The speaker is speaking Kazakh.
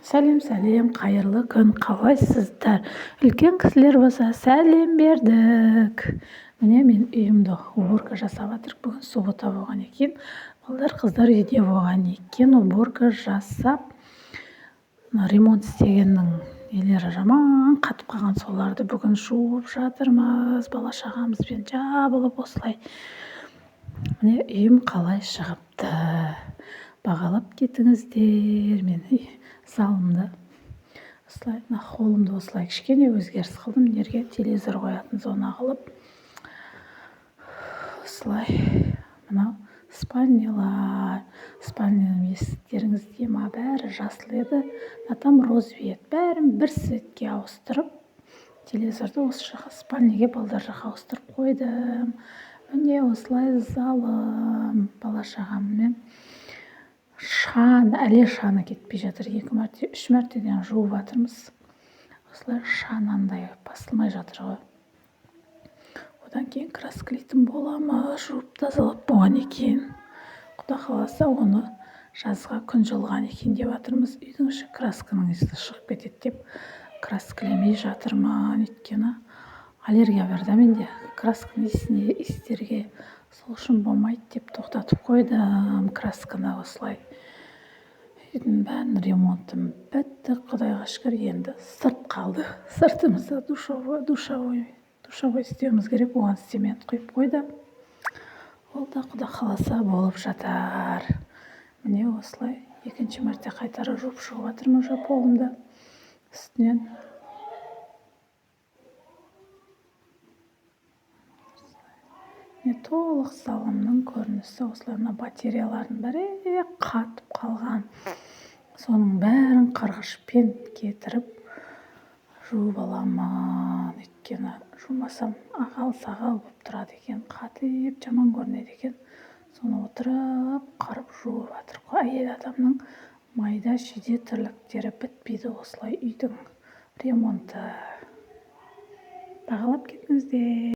Сәлем, қайырлы күн, қалайсыздар? Үлкен кісілер болса сәлем бердік. Міне мен үйімді уборка жасап жатырмын. Бүгін суббота болған екен. Қыздар үйде болған екен. Уборка жасап, ремонт істегеннің нелері жаман қатып қалған, соларды бүгін жуып жатырмыз. Бала шағамызбен жабылып осылай. Міне үйім қалай шығыпты. Бағалап кетіңіздер. Мен залымды осылай, холлымды осылай кішкене өзгеріс қылдым. Жерге телевизор қоятын зона қылып, осылай. Мынау спальняның есіктеріңізге ма бәрі жасыл еді, там розовый, бәрін бір светке ауыстырып, телевизорды осы жаққа спальняге балдар жаққа ауыстырып қойдым. Міне осылай залым, бала шағаммен әлі шаны кетпей жатыр. 2 мәрте 3 мәртеден жуып жатырмыз. Осылай шанандай басылмай жатыр ғой. Одан кейін красклейтін боламыз. Жуып тазалап болған екен. Құда қаласа оны жазға күн жылған екен деп жатырмыз. Үйдің іші красканың иісі шығып кетеді деп краскілемей жатырмын. Өйткені аллергия бар да менде. Красканың иістерге, сол үшін болмайды деп тоқтатып қойдым красканы. Осылай үйдің бәрін ремонтым бітті, құдайға шүкір. Енді сырт қалды. Сыртымызда душевой істеуіміз керек. Оған цемент құйып қойды. Ол да құда қаласа болып жатар. Міне осылай 2 мәрте қайтара жуып шығып жатырмын уже полымды үстінен. Толық залымның көрінісі осылай. Батареялардың бәрі қатып қалған. Соның бәрін қырғышпен кетіріп жуып аламын. Өйткені жумасам ағал-сағал болып тұрады екен. Қатып жаман көрінеді екен. Соны отырып қырып жуып жатыр. Әйел адамның майда шүйде тірліктері бітпейді осылай үйдің ремонты. Бағалап кетіңіздер.